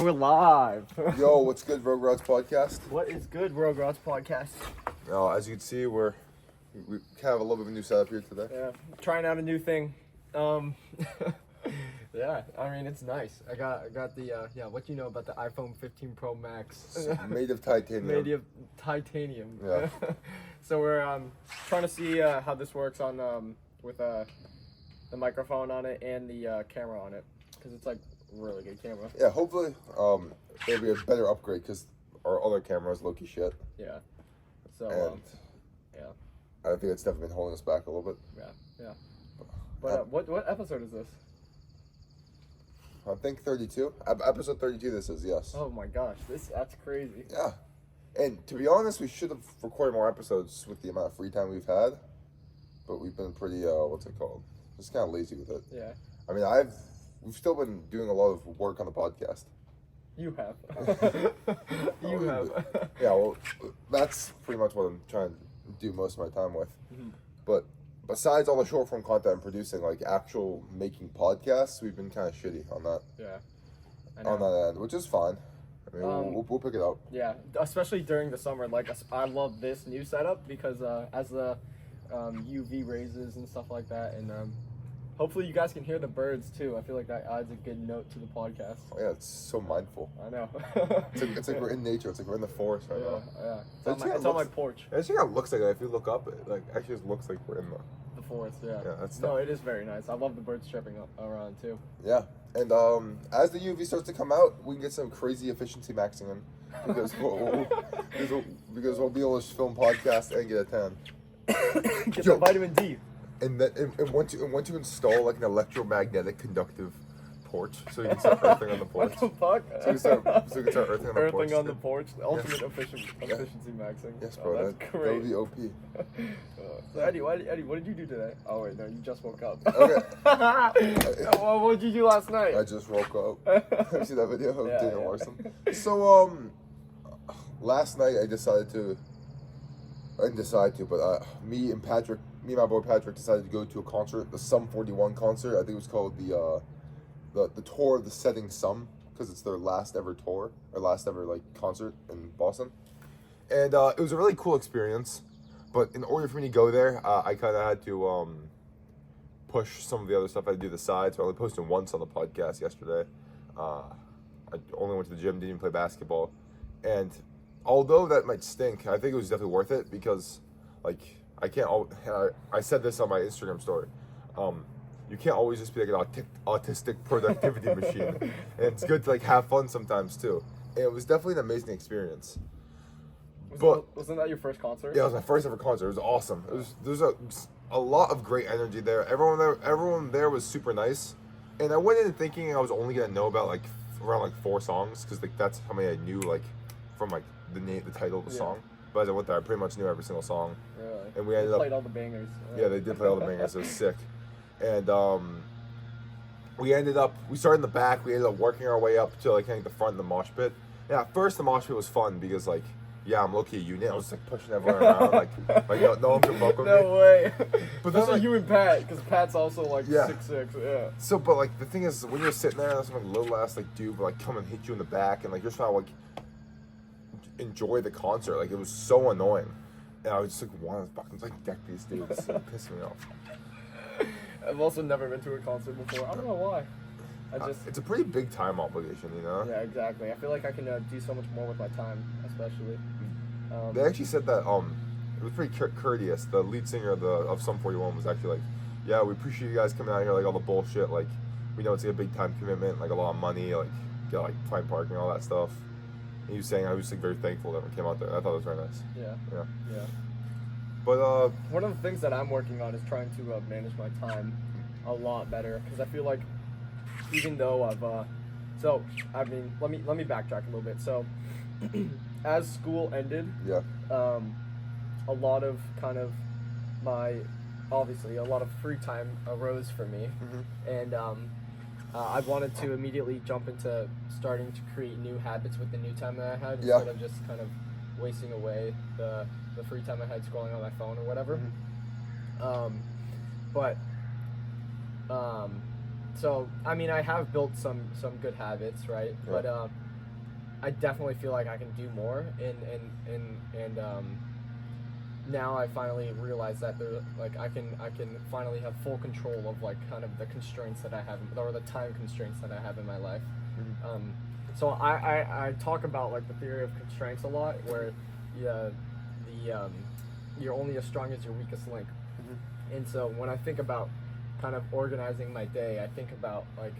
We're live. Yo, what's good, Rogrots Podcast? What is good, Rogrots Podcast? As you can see, we have a little bit of a new setup here today. Yeah, trying out a new thing. Yeah, I mean it's nice. I got the What do you know about the iPhone 15 Pro Max? It's made of titanium. Made of titanium. Yeah. So we're trying to see how this works on with the microphone on it and the camera on it, because it's like really good camera. Yeah, hopefully it'll be a better upgrade because our other camera is low-key shit. Yeah. So And yeah. I think it's definitely been holding us back a little bit. Yeah. But what episode is this? I think 32. Episode 32 this is, yes. Oh my gosh, that's crazy. Yeah. And to be honest, we should have recorded more episodes with the amount of free time we've had. But we've been pretty, what's it called? Just kind of lazy with it. Yeah. I mean, we've still been doing a lot of work on the podcast. You have. You have. Yeah, well, that's pretty much what I'm trying to do most of my time with. Mhm. But besides all the short form content I'm producing, like actual making podcasts, we've been kind of shitty on that. Yeah. On that end, which is fine. I mean, we'll pick it up. Yeah, especially during the summer. Like, I love this new setup because as the UV raises and stuff like that, and hopefully you guys can hear the birds too. I feel like that adds a good note to the podcast. Oh, yeah, it's so mindful. I know. It's like we're in nature. It's like we're in the forest right now. Yeah. It's on my porch. It actually kind of looks like that if you look up. It actually just looks like we're in the forest. Yeah. Yeah, that's no, it is very nice. I love the birds chirping around too. Yeah, and as the UV starts to come out, we can get some crazy efficiency maxing in because we'll be able to film podcasts and get a tan. Get the vitamin D. And once you install like an electromagnetic conductive porch, so you can start earthing on the porch. What the fuck? So you can start earthing on the porch. Earthing on the porch. The ultimate efficiency maxing. Yes, bro. Oh, that's great. That would be OP. So Eddie, what did you do today? Oh wait, no, you just woke up. Okay. Well, what did you do last night? I just woke up. You see that video of Yeah, Daniel yeah. Larson? So last night I didn't decide to, but me and my boy Patrick decided to go to a concert, the Sum 41 concert. I think it was called the Tour of the Setting Sun, because it's their last ever tour, or last ever like concert in Boston. And it was a really cool experience, but in order for me to go there, I kind of had to push some of the other stuff I had to do to the side, so I only posted once on the podcast yesterday. I only went to the gym, didn't even play basketball. And although that might stink, I think it was definitely worth it because, like, I said this on my Instagram story. You can't always just be like an autistic productivity machine. And it's good to like have fun sometimes too. And it was definitely an amazing experience. Wasn't that your first concert? Yeah, it was my first ever concert. It was awesome. There's a lot of great energy there. Everyone there was super nice. And I went in thinking I was only gonna know about like around like 4 songs because like that's how many I knew like from like the title of the song. But as I went there, I pretty much knew every single song. Really? And we ended up played all the bangers. Yeah, they did play all the bangers. It was sick. And we started in the back. We ended up working our way up to like I think the front of the mosh pit. Yeah, at first the mosh pit was fun because like I'm low-key a unit. I was like pushing everyone around like no one could fuck with me. No way. But then Especially like, you and Pat, because Pat's also like 6'6". Yeah. So, but like the thing is, when you're sitting there, and some like little ass like dude would like come and hit you in the back, and like you're trying to like enjoy the concert. Like it was so annoying, and I was just like wanting to fucking like deck these dudes. It's pissing me off. I've also never been to a concert before. I don't know why. It's a pretty big time obligation, you know? Yeah, exactly. I feel like I can do so much more with my time, especially. They actually said that it was pretty courteous. The lead singer of Sum 41 was actually like, yeah, we appreciate you guys coming out here, like all the bullshit, like we know it's like a big time commitment, like a lot of money, like get like find parking, all that stuff. And he was saying I was like very thankful that everyone came out there. I thought it was very nice. Yeah. But one of the things that I'm working on is trying to manage my time a lot better, because I feel like even though let me backtrack a little bit. So as school ended, a lot of kind of a lot of free time arose for me, and I wanted to immediately jump into starting to create new habits with the new time that I had, instead of just kind of wasting away the free time I had scrolling on my phone or whatever. So I mean, I have built some good habits, right? But I definitely feel like I can do more, and now I finally realize that there, like, I can finally have full control of like kind of the constraints that I have, or the time constraints that I have in my life. So I talk about like the theory of constraints a lot, where you're only as strong as your weakest link. And so when I think about kind of organizing my day, I think about like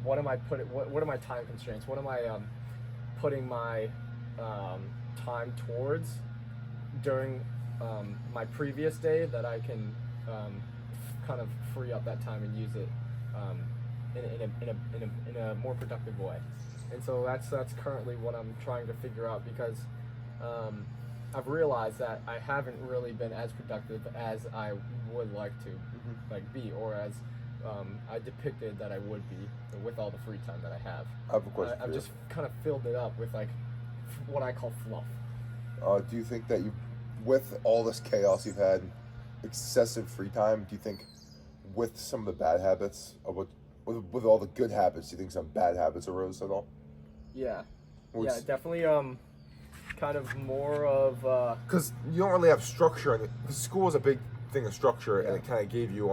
what am I putting, what are my time constraints? What am I putting my time towards during my previous day that I can kind of free up that time and use it in a more productive way. And so that's currently what I'm trying to figure out, because I've realized that I haven't really been as productive as I would like to like be, or as I depicted that I would be with all the free time that I have. I have a question. I've just kind of filled it up with like what I call fluff. Do you think that with all this chaos you've had, excessive free time, do you think with some of the bad habits, with all the good habits, do you think some bad habits arose at all? Yeah. What's- Yeah, definitely kind of more of Because you don't really have structure, and because school was a big thing of structure, and Yeah. it kind of gave you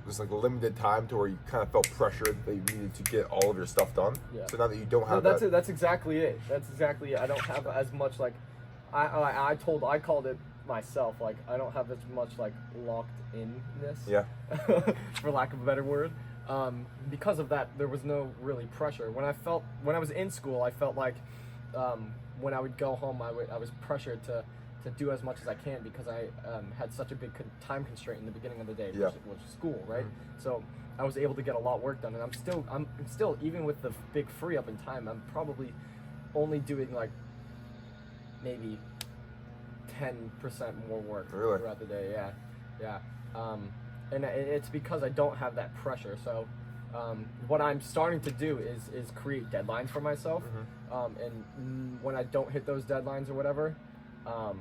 just like limited time to where you kind of felt pressured that you needed to get all of your stuff done. Yeah. So now that you don't have that's that, it. That's exactly it. That's exactly it. I don't have as much like I called it myself, like I don't have as much like locked inness. Yeah. For lack of a better word. Because of that, there was no really pressure. When I was in school, I felt like when I would go home, I was pressured to do as much as I can, because I had such a big time constraint in the beginning of the day, Yeah. which was school, right? So I was able to get a lot of work done, and I'm still even with the big free up in time, I'm probably only doing like maybe 10% more work Really? throughout the day. Yeah. And it's because I don't have that pressure. So what I'm starting to do is create deadlines for myself. And when I don't hit those deadlines or whatever, I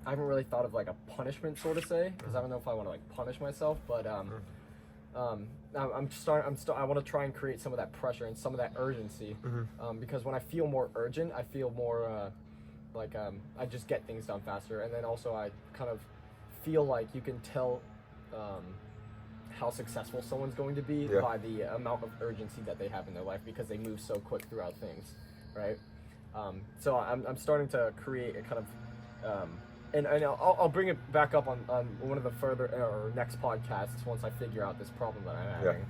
haven't really thought of like a punishment, so to say, because I don't know if I want to like punish myself, but I want to try and create some of that pressure and some of that urgency, because when I feel more urgent, I feel more I just get things done faster, and then also I kind of feel like you can tell how successful someone's going to be by the amount of urgency that they have in their life, because they move so quick throughout things, right? So I'm starting to create a kind of and I'll bring it back up on one of the further or next podcasts once I figure out this problem that I'm having,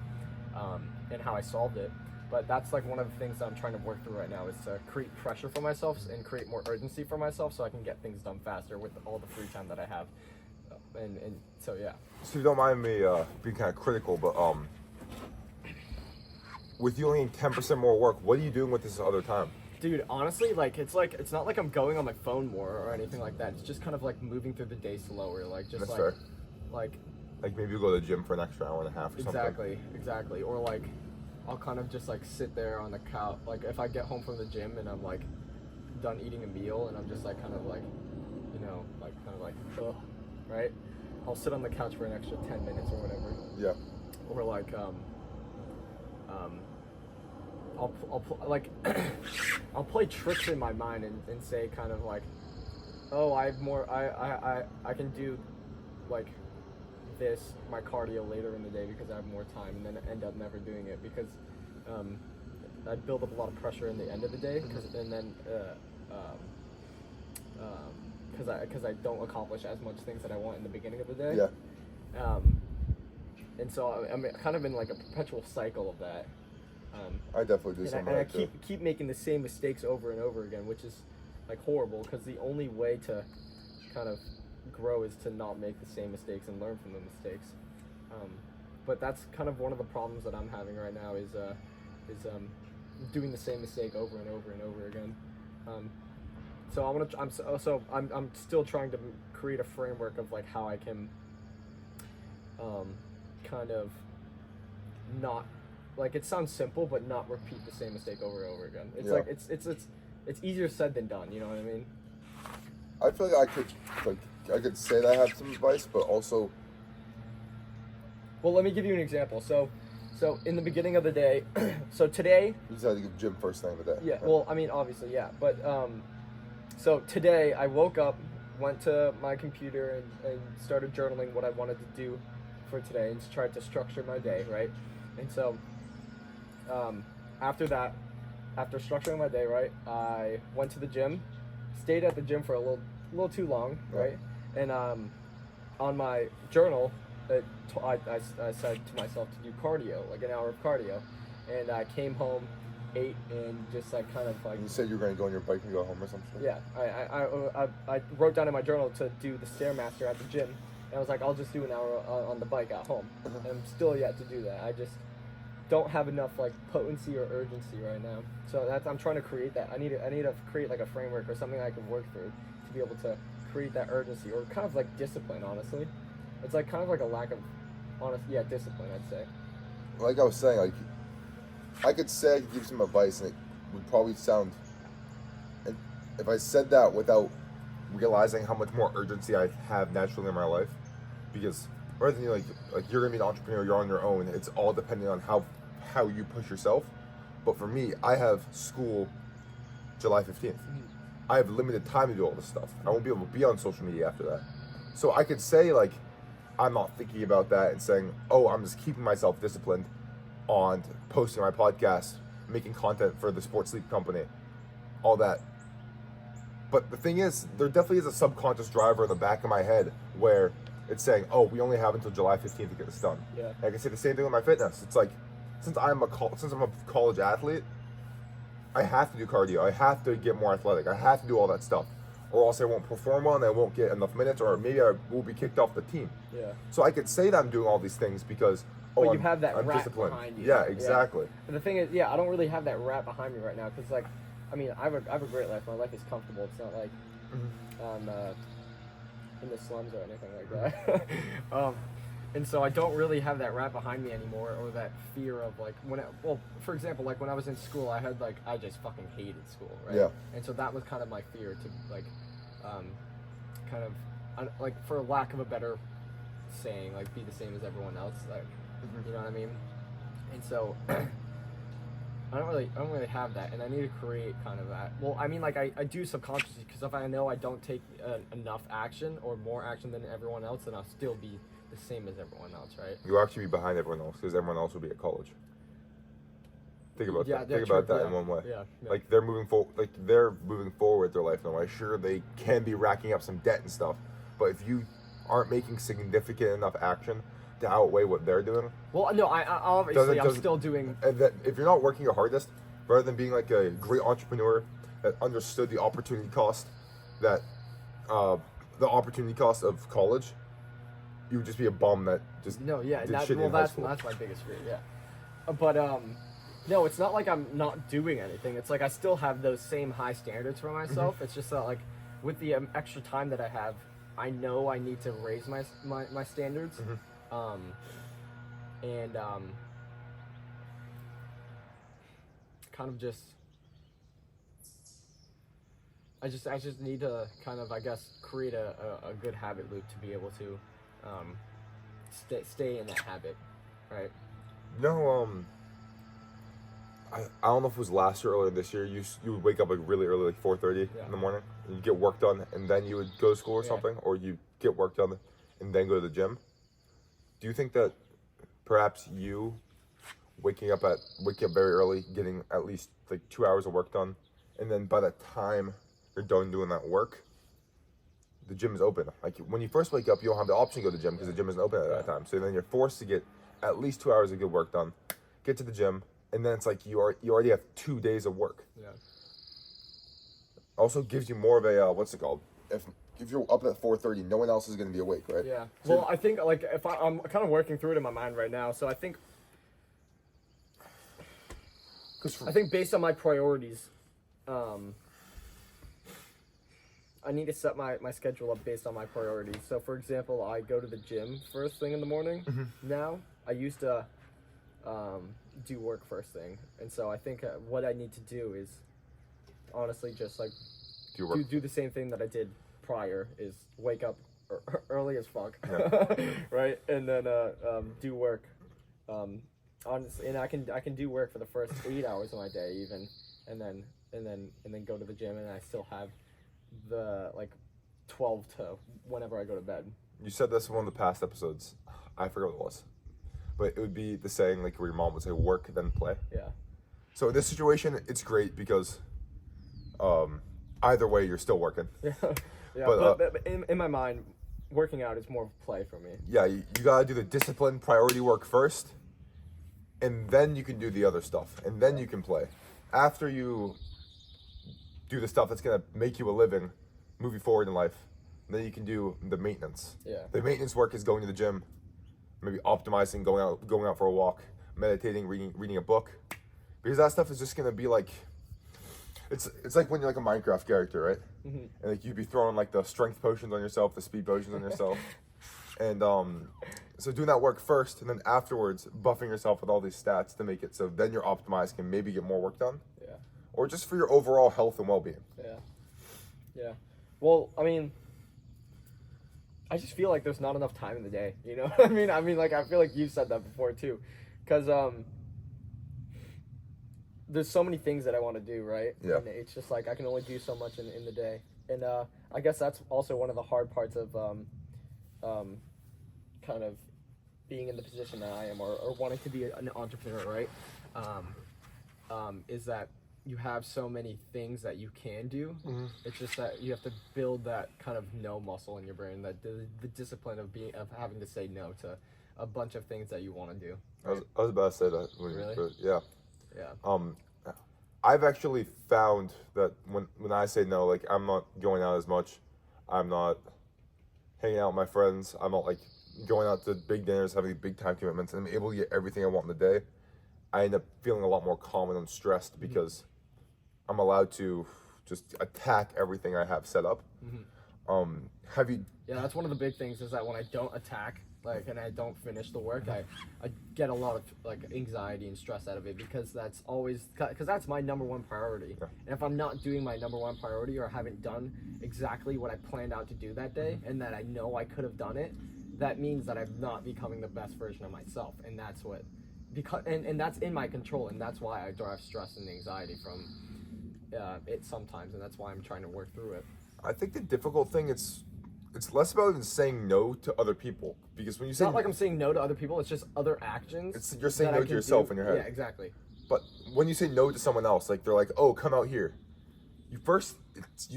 and how I solved it. But that's like one of the things that I'm trying to work through right now, is to create pressure for myself and create more urgency for myself, so I can get things done faster with all the free time that I have. And so yeah. So you don't mind me being kind of critical, but with you only 10% more work, what are you doing with this other time? Dude, honestly, it's not like I'm going on my phone more or anything like that. It's just kind of like moving through the day slower, like just That's like fair. like Like maybe you go to the gym for an extra hour and a half or something. exactly. Or like I'll kind of just like sit there on the couch. Like if I get home from the gym and I'm like done eating a meal and I'm just like kind of like, ugh, right? I'll sit on the couch for an extra 10 minutes or whatever. Yeah. Or like I'll play tricks in my mind and say kind of like, oh, I can do like this, my cardio later in the day because I have more time, and then I end up never doing it because I build up a lot of pressure in the end of the day, because I don't accomplish as much things that I want in the beginning of the day. Yeah. And so I'm kind of in like a perpetual cycle of that. I definitely do And something I like that. keep making the same mistakes over and over again, which is like horrible, because the only way to kind of grow is to not make the same mistakes and learn from the mistakes. But that's kind of one of the problems that I'm having right now is doing the same mistake over and over and over again. So I'm still trying to create a framework of like how I can kind of not, like, it sounds simple, but not repeat the same mistake over and over again. It's Yeah. like it's easier said than done. You know what I mean? I feel like I could say that I have some advice, but also Well, let me give you an example. So So in the beginning of the day, so today, You decided to go to the gym first thing of the day. yeah. Right? Well, I mean, obviously, yeah. But so today I woke up, went to my computer and started journaling what I wanted to do for today and tried to structure my day, right? And so after that, after structuring my day, right, I went to the gym, stayed at the gym for a little too long, right? And on my journal, I said to myself to do cardio, like an hour of cardio, and I came home, ate, and just like kind of like. And you said you were going to go on your bike and go home or something. Yeah, I wrote down in my journal to do the Stairmaster at the gym, and I was like, I'll just do an hour on the bike at home. And I'm still yet to do that. I just don't have enough like potency or urgency right now. So I'm trying to create that. I need to create like a framework or something I can work through to be able to create that urgency or kind of like discipline. Honestly, it's like kind of like a lack of discipline. I'd say. Like I was saying, like I could say I could give you some advice, and it would probably sound. And if I said that without realizing how much more urgency I have naturally in my life, because rather than like you're gonna be an entrepreneur, you're on your own. It's all depending on how you push yourself. But for me, I have school July 15th. I have limited time to do all this stuff. I won't be able to be on social media after that. So I could say like, I'm not thinking about that and saying, oh, I'm just keeping myself disciplined on posting my podcast, making content for the Sports Sleep Company, all that. But the thing is, there definitely is a subconscious driver in the back of my head where it's saying, oh, we only have until July 15th to get this done. Yeah. And I can say the same thing with my fitness. It's like, since I'm a college athlete, I have to do cardio. I have to get more athletic. I have to do all that stuff, or else I won't perform well and I won't get enough minutes, or maybe I will be kicked off the team. Yeah. So I could say that I'm doing all these things because But you have that I'm rap disciplined. behind you. Yeah, exactly. And the thing is, I don't really have that rap behind me right now because, like, I mean, I have a great life. My life is comfortable. It's not like I'm in the slums or anything like that. And so I don't really have that rap behind me anymore, or that fear of like for example, like when I was in school, I just fucking hated school, right? Yeah. And so that was kind of my fear to like, kind of, like for lack of a better saying, like be the same as everyone else, like, you know what I mean? And so I don't really have that, and I need to create kind of that. Well, I mean, like I do subconsciously, because if I know I don't take enough action or more action than everyone else, then I'll still be the same as everyone else, right? You'll actually be behind everyone else because everyone else will be at college. Think about that. Think true, about that in one way. Yeah. Like they're moving forward. Like they're moving forward with their life in a way. Sure, they can be racking up some debt and stuff, but if you aren't making significant enough action to outweigh what they're doing, well, no, I obviously I'm still doing. And that if you're not working your hardest, rather than being like a great entrepreneur that understood the opportunity cost, that the opportunity cost of college, you would just be a bum that just did shit in high school. That's my biggest fear, but no, it's not like I'm not doing anything. It's like I still have those same high standards for myself. It's just that like with the extra time that I have, I know I need to raise my standards, and kind of just I just need to kind of, I guess, create a good habit loop to be able to stay in that habit, right? No, I don't know if it was last year or earlier this year. You would wake up like really early, like 4:30 in the morning, and you get work done, and then you would go to school or something, or you get work done and then go to the gym. Do you think that perhaps you waking up very early, getting at least like 2 hours of work done, and then by the time you're done doing that work, the gym is open? Like when you first wake up, you don't have the option to go to the gym because the gym isn't open at that time. So then you're forced to get at least 2 hours of good work done, get to the gym, and then it's like you already have 2 days of work. Yeah. Also gives you more of a what's it called? If you're up at 4:30, no one else is going to be awake, right? Yeah. So, Well, I think like if I'm kind of working through it in my mind right now, so I think based on my priorities, I need to set my schedule up based on my priorities. So, for example, I go to the gym first thing in the morning. Now, I used to do work first thing, and so I think what I need to do is honestly just like do the same thing that I did prior, is wake up early as fuck, right, and then do work honestly, and I can do work for the first 8 hours of my day even, and then go to the gym, and I still have the like 12 to whenever I go to bed. You said this in one of the past episodes. I forgot what it was, but it would be the saying like where your mom would say, "Work then play." Yeah. So in this situation, it's great because either way, you're still working. Yeah. Yeah. But, But in my mind, working out is more of play for me. Yeah, you gotta do the discipline priority work first, and then you can do the other stuff, and then you can play. After you do the stuff that's gonna make you a living, moving forward in life, then you can do the maintenance. Yeah. The maintenance work is going to the gym, maybe optimizing, going out for a walk, meditating, reading a book, because that stuff is just gonna be like, it's like when you're like a Minecraft character, right? Mm-hmm. And like you'd be throwing like the strength potions on yourself, the speed potions on yourself, and so doing that work first, and then afterwards buffing yourself with all these stats to make it so then you're optimized, can maybe get more work done, Yeah. or just for your overall health and well-being. Yeah. Yeah. Well, I mean, I just feel like there's not enough time in the day. You know what I mean? Like I feel like you've said that before too, because there's so many things that I want to do, right? Yeah. And it's just like I can only do so much in the day, and I guess that's also one of the hard parts of kind of being in the position that I am, or wanting to be an entrepreneur, right? Is that you have so many things that you can do. Mm-hmm. It's just that you have to build that kind of no muscle in your brain, that the discipline of having to say no to a bunch of things that you want to do. I was about to say that. Really? But yeah. Yeah. I've actually found that when I say no, like I'm not going out as much, I'm not hanging out with my friends, I'm not like going out to big dinners, having big time commitments, and I'm able to get everything I want in the day, I end up feeling a lot more calm and unstressed because I'm allowed to just attack everything I have set up. Have you? Yeah, that's one of the big things, is that when I don't attack, like, and I don't finish the work, I get a lot of like anxiety and stress out of it, because that's my number one priority. Yeah. And if I'm not doing my number one priority, or haven't done exactly what I planned out to do that day, and that I know I could have done it, that means that I'm not becoming the best version of myself, and that's what, and that's in my control, and that's why I derive stress and anxiety from it sometimes, and that's why I'm trying to work through it. I think the difficult thing it's less about even saying no to other people, because when you It's say not like I'm saying no to other people, it's just other actions. you're saying that I no to can yourself do. in your head. Yeah, exactly. But when you say no to someone else, like they're like, "Oh, come out here," you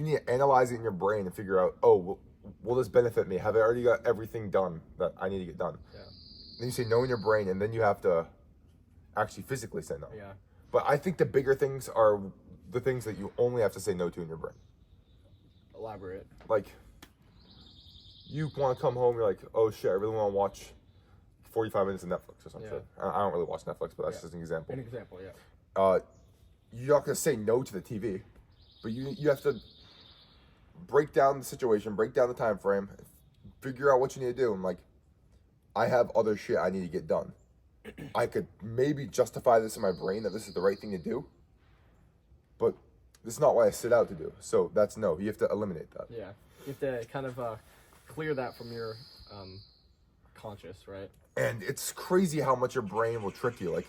need to analyze it in your brain and figure out, "Oh, will this benefit me? Have I already got everything done that I need to get done?" Yeah. Then you say no in your brain, and then you have to actually physically say no. Yeah. But I think the bigger things are the things that you only have to say no to in your brain. Elaborate. Like, you want to come home, you're like, "Oh shit, I really want to watch 45 minutes of Netflix or some Yeah. shit." I don't really watch Netflix, but that's just an example. An example, yeah. You're not gonna say no to the TV, but you have to break down the situation, break down the time frame, figure out what you need to do. And like, I have other shit I need to get done. I could maybe justify this in my brain that this is the right thing to do, but this is not what I set out to do. So that's no. You have to eliminate that. Yeah. You have to kind of clear that from your conscious, right? And it's crazy how much your brain will trick you. Like,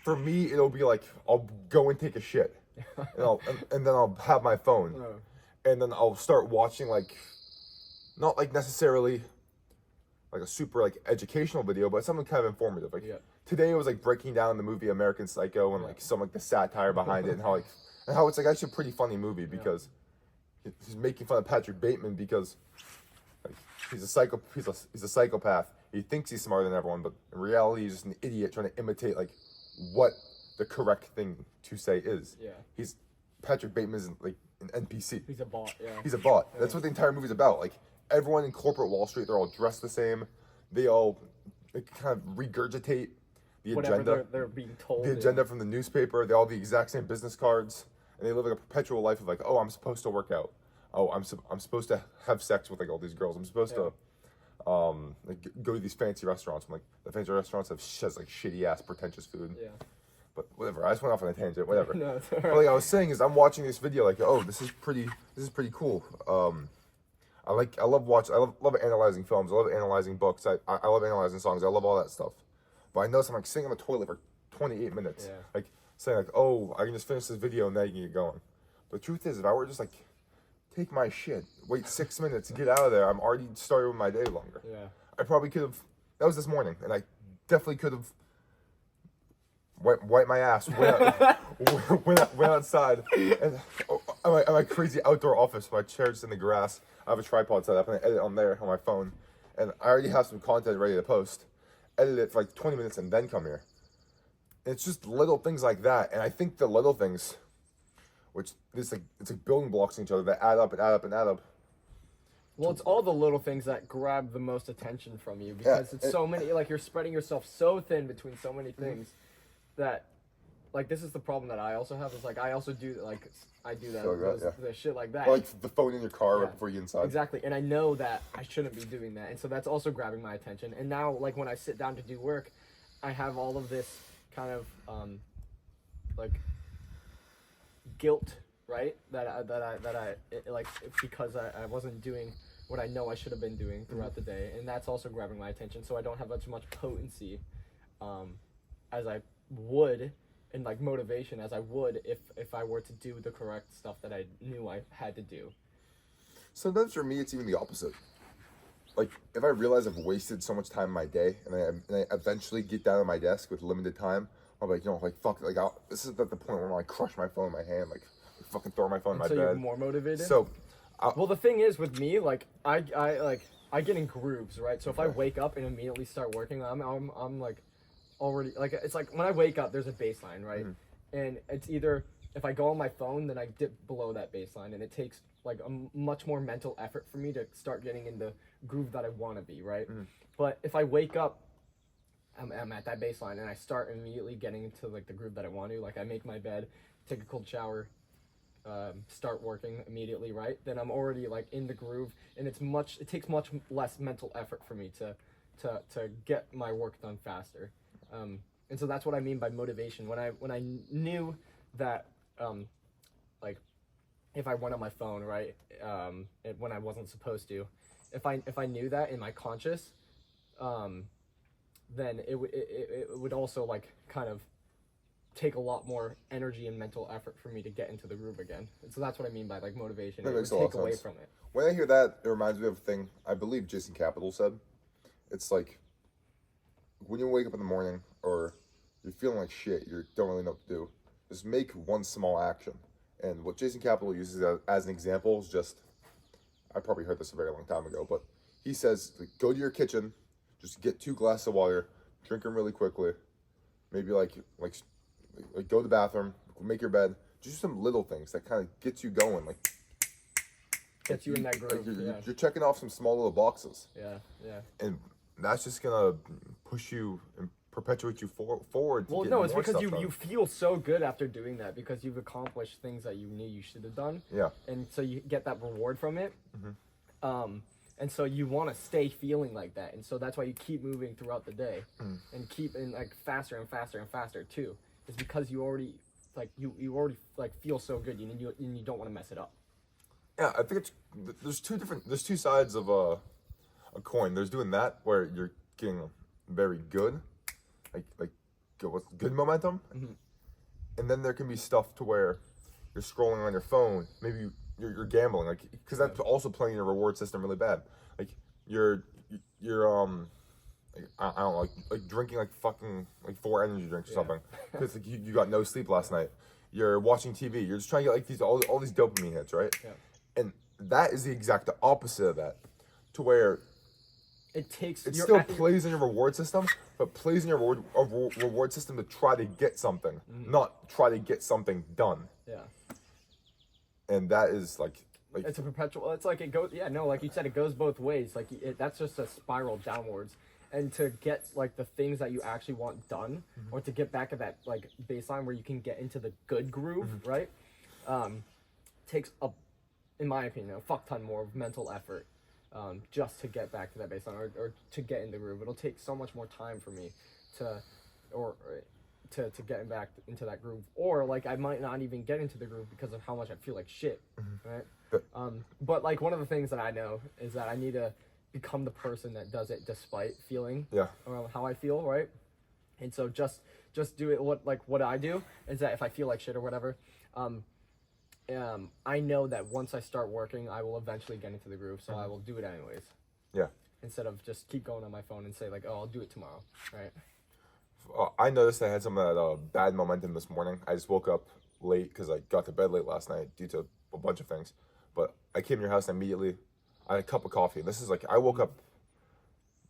for me, it'll be like, I'll go and take a shit, and then I'll have my phone, and then I'll start watching, like, not like necessarily like a super like educational video, but something kind of informative. Like, Yeah. today it was like breaking down the movie American Psycho and like some like the satire behind it, and how it's like actually a pretty funny movie, because he's making fun of Patrick Bateman because like, he's a psychopath. He thinks he's smarter than everyone, but in reality he's just an idiot trying to imitate like what the correct thing to say is. Yeah. Patrick Bateman is like an NPC. He's a bot, yeah. He's a bot. That's what the entire movie's about. Like, everyone in corporate Wall Street, they're all dressed the same. They kind of regurgitate the Whatever agenda. they're being told. The agenda from the newspaper. They all have the exact same business cards, and they live like a perpetual life of like, "Oh, I'm supposed to work out. Oh, I'm supposed to have sex with like all these girls. I'm supposed to like go to these fancy restaurants." I'm like, the fancy restaurants have like shitty ass pretentious food. Yeah. But whatever. I just went off on a tangent. Whatever. No, it's But alright. like I was saying, is I'm watching this video like, "Oh, this is pretty cool." I love analyzing films. I love analyzing books. I love analyzing songs. I love all that stuff. But I notice I'm like sitting on the toilet for 28 minutes. Yeah. Like saying like, oh, I can just finish this video and then you can get going. But the truth is, if I were just like, take my shit, wait 6 minutes, get out of there, I'm already started with my day longer. Yeah. I probably could have. That was this morning, and I definitely could have wiped my ass, went outside, and at my crazy outdoor office, my chair's in the grass. I have a tripod set up, and I edit on there on my phone, and I already have some content ready to post. Edit it for like 20 minutes, and then come here. And it's just little things like that, and I think the little things, which it's like building blocks in each other that add up and add up and add up. Well, it's all the little things that grab the most attention from you because it's so many. Like you're spreading yourself so thin between so many things that, like, this is the problem that I also have. Is like I also do I do that, the shit like that. Or like the phone in your car right before you get inside. Exactly, and I know that I shouldn't be doing that, and so that's also grabbing my attention. And now, like when I sit down to do work, I have all of this kind of like guilt, right? That I like because I wasn't doing what I know I should have been doing throughout the day, and that's also grabbing my attention. So I don't have as much potency as I would, and like motivation as I would if I were to do the correct stuff that I knew I had to do. Sometimes for me, it's even the opposite. Like if I realize I've wasted so much time in my day, and I eventually get down at my desk with limited time, I'm like, fuck, like this is at the point where I crush my phone in my hand, like fucking throw my phone in my bed. So you're more motivated. So. Well, the thing is with me, like I get in grooves, right? So if I wake up and immediately start working, I'm like already like it's like when I wake up, there's a baseline, right? And it's either if I go on my phone, then I dip below that baseline, and it takes like a much more mental effort for me to start getting in the groove that I want to be, right? But if I wake up, I'm at that baseline, and I start immediately getting into like the groove that I want to. Like I make my bed, take a cold shower. Start working immediately, right? Then I'm already like in the groove, and it takes much less mental effort for me to get my work done faster. And so that's what I mean by motivation. When I knew that like if I went on my phone, right, when I wasn't supposed to, if I knew that in my conscious, then it would also like kind of take a lot more energy and mental effort for me to get into the groove again. And so that's what I mean by like motivation. That it makes would a lot take of away sense. from it. When I hear that, it reminds me of a thing I believe Jason Capital said. It's like when you wake up in the morning or you're feeling like shit, you don't really know what to do, just make one small action. And what Jason Capital uses as an example is just, I probably heard this a very long time ago, but he says, like, go to your kitchen, just get 2 glasses of water, drink them really quickly, maybe like go to the bathroom, make your bed, just some little things that kind of gets you going, like gets you in that groove. Like you're checking off some small little boxes. Yeah. And that's just gonna push you and perpetuate you forward. Well, no, it's because you feel so good after doing that because you've accomplished things that you knew you should have done. Yeah. And so you get that reward from it. And so you want to stay feeling like that, and so that's why you keep moving throughout the day, and keep in like faster and faster and faster too. Is because you already like you already like feel so good, and you don't want to mess it up. Yeah, I think there's two sides of a coin. There's doing that where you're getting very good, like good momentum, and then there can be stuff to where you're scrolling on your phone, maybe you're gambling, like because that's also playing your reward system really bad. Like you're like, I don't know, like drinking like fucking like 4 energy drinks or something because like you got no sleep last night. You're watching TV. You're just trying to get like all these dopamine hits, right? Yeah. And that is the exact opposite of that, to where it still plays in your reward system, but plays in your reward system to try to get something, not try to get something done. Yeah. And that is like it's a perpetual. It's like it goes. Yeah, no, like you said, it goes both ways. Like that's just a spiral downwards. And to get like the things that you actually want done, or to get back at that like baseline where you can get into the good groove, right? Takes in my opinion, a fuck ton more of mental effort, just to get back to that baseline or to get in the groove. It'll take so much more time for me to get back into that groove, or like I might not even get into the groove because of how much I feel like shit, right? But like one of the things that I know is that I need to become the person that does it despite feeling how I feel, right? And so just do it. What I do is that if I feel like shit or whatever, I know that once I start working, I will eventually get into the groove. So I will do it anyways. Yeah. Instead of just keep going on my phone and say like, oh, I'll do it tomorrow, right? I noticed I had some of that bad momentum this morning. I just woke up late because I got to bed late last night due to a bunch of things. But I came to your house and immediately I had a cup of coffee. This is like, I woke up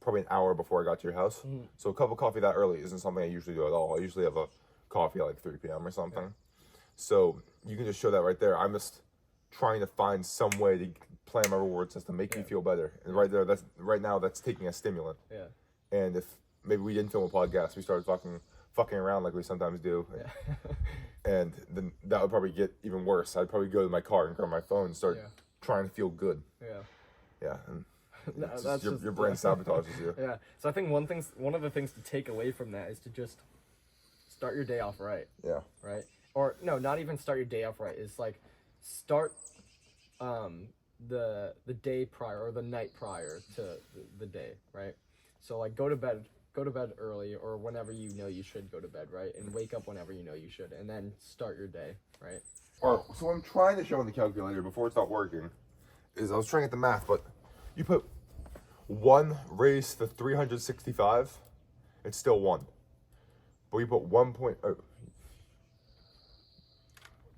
probably an hour before I got to your house. So a cup of coffee that early isn't something I usually do at all. I usually have a coffee at like 3 p.m. or something. Yeah. So you can just show that right there. I'm just trying to find some way to plan my reward system, make me feel better. And right there, right now that's taking a stimulant. Yeah. And if maybe we didn't film a podcast, we started fucking around like we sometimes do. Yeah. And then that would probably get even worse. I'd probably go to my car and grab my phone and start trying to feel good. Yeah. Yeah. And that's your brain sabotages you. Yeah. So I think one of the things to take away from that is to just start your day off right. Yeah. Right? Or no, not even start your day off right. It's like start the day prior or the night prior to the day, right? So like go to bed early or whenever you know you should go to bed, right? And wake up whenever you know you should, and then start your day, right? Or so what I'm trying to show in the calculator before it's not working is I was trying to get the math, but you put 1 raised to 365, it's still 1. But you put 1 point.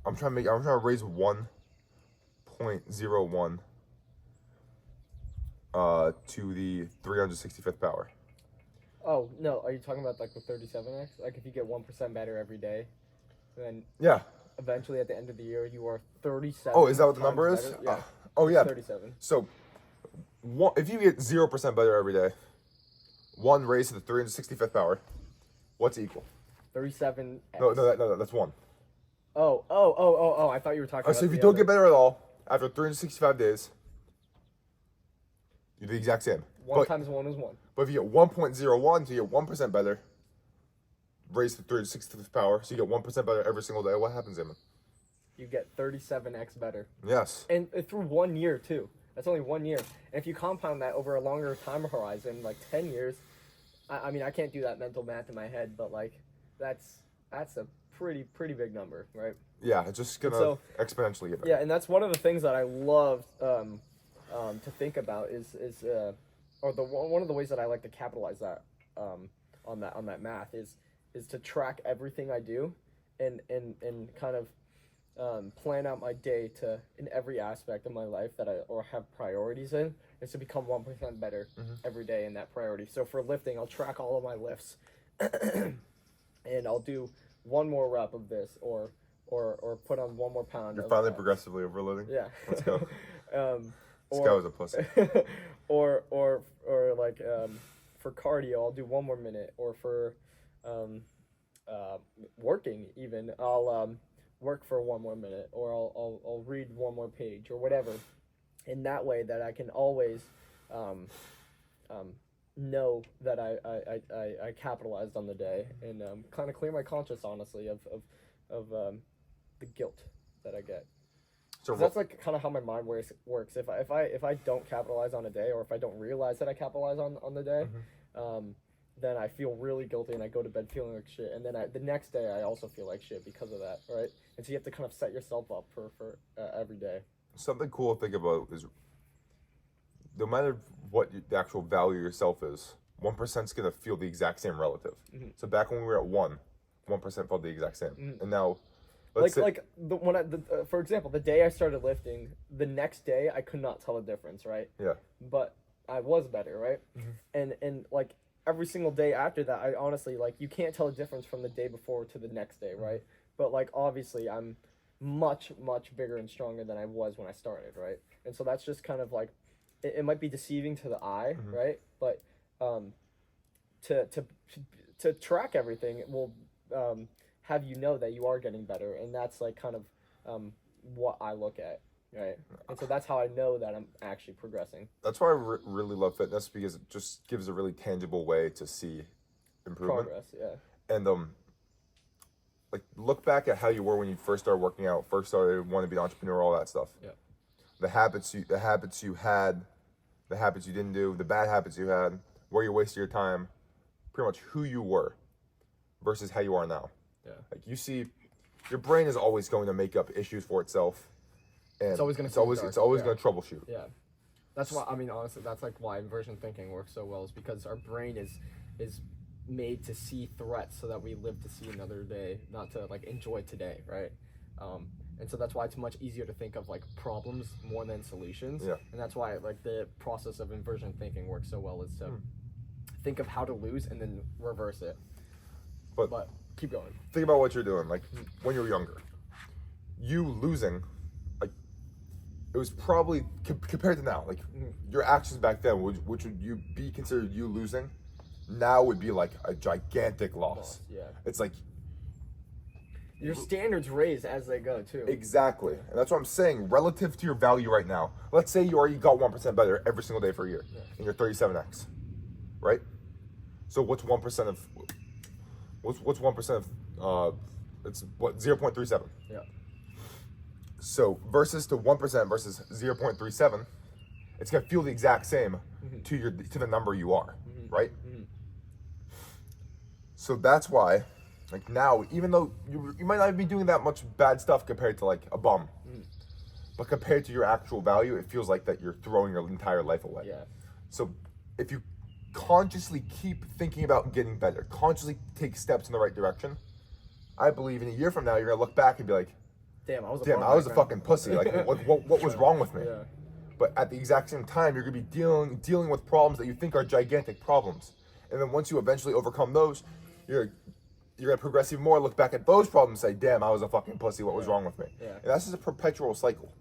I'm trying to raise 1.01 to the 365th power. Oh no, are you talking about like the 37x? Like if you get 1% better every day, then yeah, eventually at the end of the year you are 37. Oh, is that what the number is? Better? Yeah. Oh yeah, 37. So, if you get 0% better every day, 1 raised to the 365th power, what's it equal? 37. No, that's 1. Oh! I thought you were talking about. So if you don't get better at all after 365 days, you do the exact same. 1 times 1 is 1. But if you get 1.01, so you get 1% better, raised to the 365th power, so you get 1% better every single day. What happens, Eamon? You get 37x better. Yes. And through 1 year too. That's only 1 year. And if you compound that over a longer time horizon, like 10 years, I mean, I can't do that mental math in my head, but like that's a pretty big number, right? Yeah, it's just gonna exponentially get better. Yeah, and that's one of the things that I love to think about is one of the ways that I like to capitalize that on that math is to track everything I do and kind of plan out my day to in every aspect of my life that I or have priorities in, is to become 1% better every day in that priority. So for lifting, I'll track all of my lifts and I'll do 1 more rep of this or put on 1 more pound. You're finally progressively overloading. Yeah. Let's go. This guy was a pussy. or like for cardio, I'll do 1 more minute, or for working even, I'll work for 1 more minute, or I'll read 1 more page or whatever. In that way that I can always know that I capitalized on the day and kind of clear my conscience, honestly, of the guilt that I get. So that's like kind of how my mind works. If I don't capitalize on a day, or if I don't realize that I capitalize on the day, then I feel really guilty and I go to bed feeling like shit. And then the next day I also feel like shit because of that, right? And so you have to kind of set yourself up for every day. Something cool to think about is no matter what the actual value of yourself is, 1% is going to feel the exact same relative. So back when we were at 1% felt the exact same. And now, for example, the day I started lifting, the next day I could not tell the difference, right? Yeah. But I was better, right? And like every single day after that, I honestly, like, you can't tell the difference from the day before to the next day, right? But like obviously I'm much bigger and stronger than I was when I started, right? And so that's just kind of like, it might be deceiving to the eye, right? But to track everything, it will have you know that you are getting better, and that's like kind of what I look at, right? And so that's how I know that I'm actually progressing. That's why I really love fitness, because it just gives a really tangible way to see improvement. Progress, yeah. And like look back at how you were when you first started working out, first started wanting to be an entrepreneur, all that stuff. Yeah. The habits you had, the habits you didn't do, the bad habits you had, where you wasted your time, pretty much who you were. versus how you are now. Yeah. Like you see, your brain is always going to make up issues for itself, and It's always gonna it's feel always dark, going yeah. to troubleshoot. Yeah. That's why, I mean, honestly, that's like why inversion thinking works so well, is because our brain is made to see threats so that we live to see another day, not to like enjoy today, right? And so that's why it's much easier to think of like problems more than solutions. Yeah. And that's why like the process of inversion thinking works so well, is to think of how to lose and then reverse it. But keep going. Think about what you're doing. Like when you were younger, you losing, like it was probably compared to now. Like your actions back then, which would you be considered you losing? Now would be like a gigantic loss. Yeah. It's like Your standards raise as they go too. exactly, and that's what I'm saying. Relative to your value right now, let's say you already got 1% better every single day for a year, and you're 37x, right? So what's 1% of what's 1% of it's what 0.37. Yeah. So versus to 1% versus 0.37, it's gonna feel the exact same to the number you are, right? So that's why, like now, even though you might not be doing that much bad stuff compared to like a bum, but compared to your actual value, it feels like that you're throwing your entire life away. Yeah. So if you consciously keep thinking about getting better, consciously take steps in the right direction, I believe in a year from now you're gonna look back and be like, Damn, I was a damn, bum I was a back then." fucking pussy. Like what was wrong with me? Yeah. But at the exact same time, you're gonna be dealing with problems that you think are gigantic problems, and then once you eventually overcome those, you're gonna progress even more. Look back at those problems and say, "Damn, I was a fucking pussy. What was wrong with me?" Yeah. And that's just a perpetual cycle,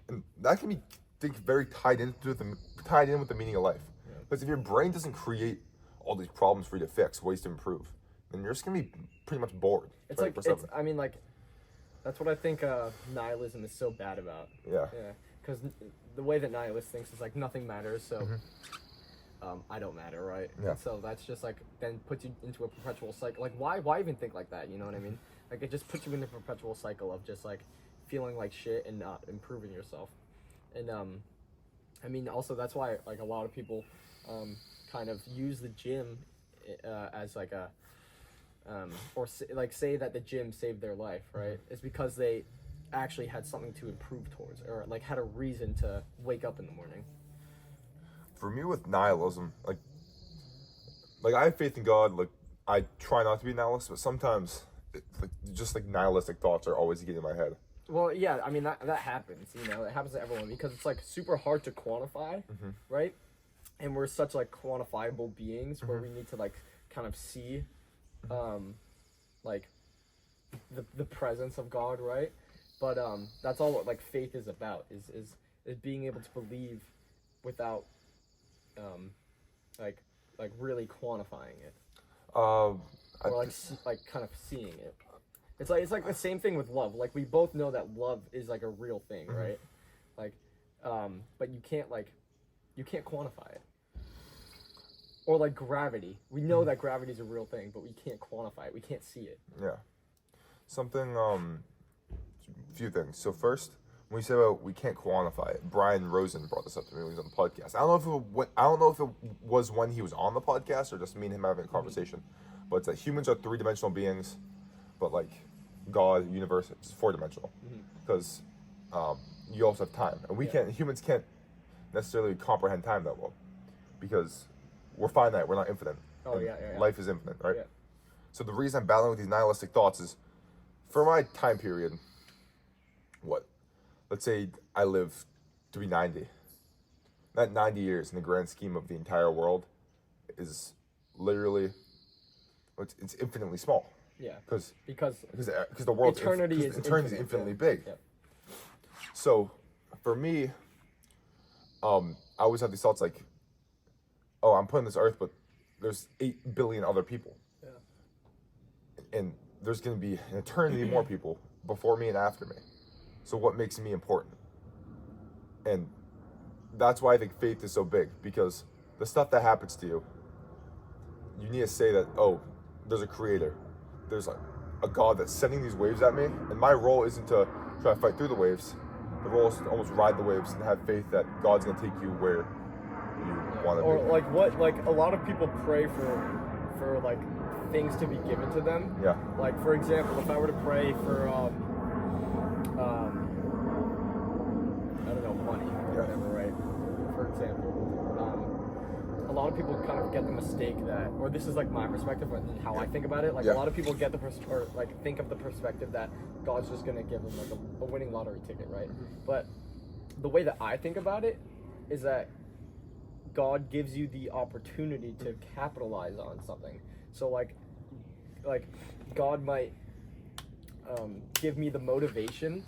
and that can be, I think, very tied in with the meaning of life. Because if your brain doesn't create all these problems for you to fix, ways to improve, then you're just gonna be pretty much bored. It's like, 24/7. I mean, like, that's what I think nihilism is so bad about. Yeah. Yeah. Because the way that nihilist thinks is like nothing matters, so I don't matter, right? Yeah. And so that's just like then puts you into a perpetual cycle. Like, why even think like that? You know what I mean? Like, it just puts you in a perpetual cycle of just like feeling like shit and not improving yourself. And I mean, also that's why like a lot of people kind of use the gym as like a say that the gym saved their life, right? It's because they actually had something to improve towards, or like had a reason to wake up in the morning. For me with nihilism, like I have faith in God. Like I try not to be nihilist, but sometimes just like nihilistic thoughts are always getting in my head. Well, yeah, I mean that happens, you know, it happens to everyone because it's like super hard to quantify, right? And we're such like quantifiable beings where we need to like kind of see, like the presence of God, right? But that's all what like faith is about, is being able to believe without like really quantifying it, or like kind of seeing it. It's like the same thing with love. Like we both know that love is like a real thing, right? Like, but you can't quantify it. Or like gravity. We know that gravity is a real thing, but we can't quantify it. We can't see it. Yeah. Something, few things. So first, when we say about we can't quantify it, Brian Rosen brought this up to me when he was on the podcast. I don't know if it was when he was on the podcast or just me and him having a conversation, but it's that humans are 3-dimensional beings, but like God, universe, it's 4-dimensional. Because you also have time, and humans can't necessarily comprehend time that well, because we're finite, we're not infinite. Oh, yeah. Life is infinite, right? Yeah. So the reason I'm battling with these nihilistic thoughts is, for my time period, let's say I live to be 90. That 90 years in the grand scheme of the entire world is literally, it's infinitely small. Yeah. Because Because the world eternity is infinitely big. Yeah. So for me, I always have these thoughts like, oh, I'm put on this earth, but there's 8 billion other people. Yeah. And there's going to be an eternity more people before me and after me. So what makes me important? And that's why I think faith is so big, because the stuff that happens to you, you need to say that, oh, there's a creator. There's a God that's sending these waves at me, and my role isn't to try to fight through the waves. The role is to almost ride the waves and have faith that God's going to take you where you want to be. Or like a lot of people pray for like things to be given to them. Yeah. Like, for example, if I were to pray for, I don't know, money or whatever, right? For example, a lot of people kind of get the mistake that, or this is like my perspective and how I think about it. Like, a lot of people get or like think of the perspective that God's just gonna give them like a winning lottery ticket, right? But the way that I think about it is that God gives you the opportunity to capitalize on something. So like God might give me the motivation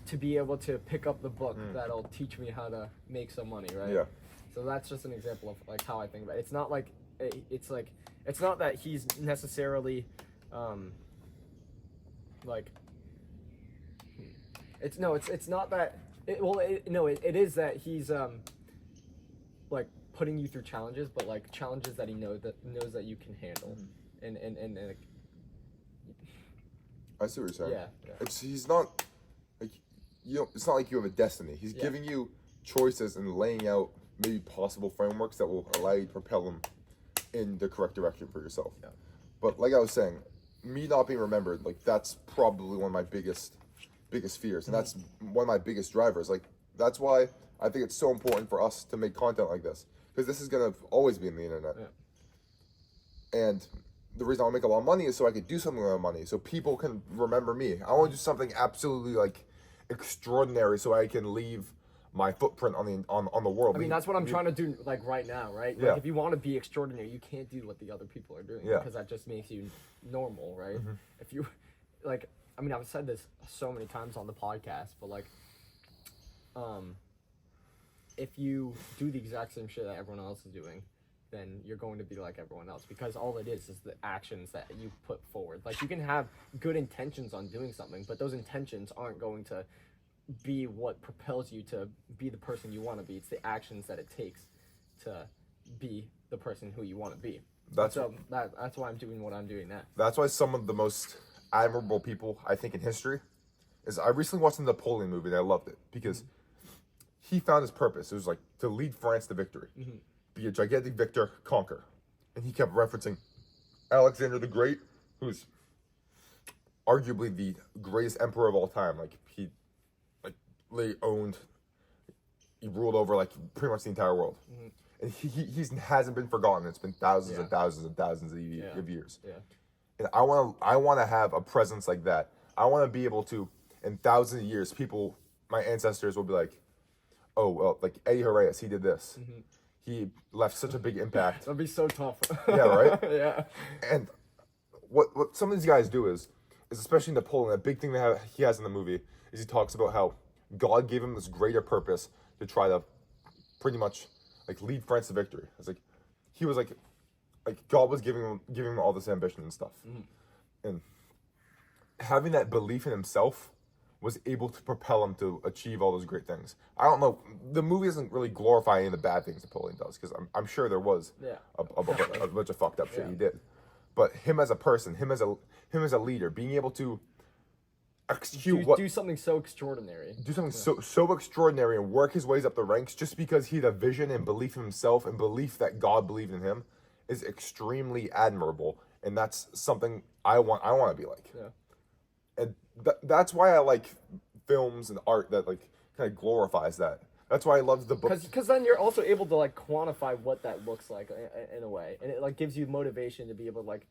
to be able to pick up the book that'll teach me how to make some money, right? Yeah. So that's just an example of like how I think about it. It's not like it's not that he's necessarily it's not that it is that he's like putting you through challenges, but like challenges that he knows that you can handle. And I see what you're saying. Yeah. He's not like it's not like you have a destiny. He's giving you choices and laying out maybe possible frameworks that will allow you to propel them in the correct direction for yourself. Yeah. But like I was saying, me not being remembered, like that's probably one of my biggest fears, and that's one of my biggest drivers. Like that's why I think it's so important for us to make content like this, because this is gonna always be in the internet. Yeah. And the reason I want to make a lot of money is so I could do something with my money, so people can remember me. I want to do something absolutely like extraordinary, so I can leave my footprint on the world. I mean, that's what I'm trying to do, like right now, right? Yeah. Like, if you want to be extraordinary, you can't do what the other people are doing, because that just makes you normal, right? If you, like, I mean, I've said this so many times on the podcast, but like, if you do the exact same shit that everyone else is doing, then you're going to be like everyone else, because all it is the actions that you put forward. Like, you can have good intentions on doing something, but those intentions aren't going to be what propels you to be the person you want to be. It's the actions that it takes to be the person who you want to be. That's why I'm doing what I'm doing now. That's why some of the most admirable people I think in history is, I recently watched the Napoleon movie and I loved it because he found his purpose. It was like to lead France to victory, be a gigantic victor, conquer, and he kept referencing Alexander the Great, who's arguably the greatest emperor of all time. Like he ruled over like pretty much the entire world, and he hasn't been forgotten. It's been thousands and thousands and thousands of years. Yeah. And I want to have a presence like that. I want to be able to, in thousands of years, people, my ancestors will be like, oh well, like Eddie Horace, he did this. He left such a big impact. That'd be so tough. Yeah, right. Yeah. And what some of these guys do is especially Napoleon. A big thing that he has in the movie is he talks about how God gave him this greater purpose to try to pretty much like lead France to victory. It's like he was like God was giving him all this ambition and stuff, and having that belief in himself was able to propel him to achieve all those great things. I don't know. The movie doesn't really glorify any of the bad things Napoleon does, because I'm sure there was a bunch of fucked up shit he did. But him as a person, him as a leader, being able to do something so extraordinary. Do something so extraordinary and work his ways up the ranks just because he had a vision and belief in himself and belief that God believed in him is extremely admirable, and that's something I want to be like. Yeah. And that's why I like films and art that like kind of glorifies that. That's why I love the book. Because then you're also able to like quantify what that looks like in a way, and it like gives you motivation to be able to like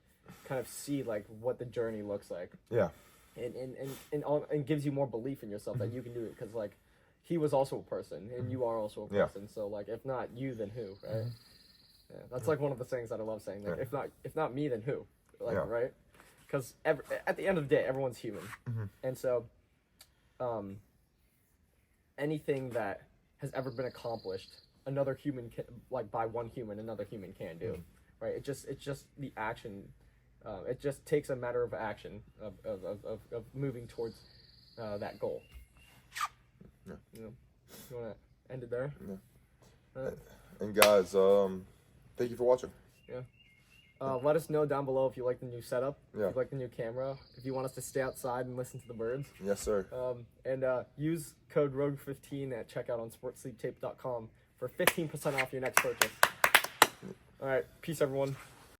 kind of see like what the journey looks like. Yeah. And gives you more belief in yourself that you can do it, because like he was also a person and you are also a person. So like if not you, then who, right? Yeah, that's like one of the things that I love saying. Like if not me, then who? Like right? Because at the end of the day, everyone's human, and so anything that has ever been accomplished, another human can, like by one human, another human can do, right? It's just the action. It just takes a matter of action of moving towards that goal. Yeah. You want to end it there? Yeah. And guys, thank you for watching. Yeah. Let us know down below if you like the new setup, Yeah. if you like the new camera, if you want us to stay outside and listen to the birds. Yes, sir. And use code ROGUE15 at checkout on sportsleeptape.com for 15% off your next purchase. All right. Peace, everyone.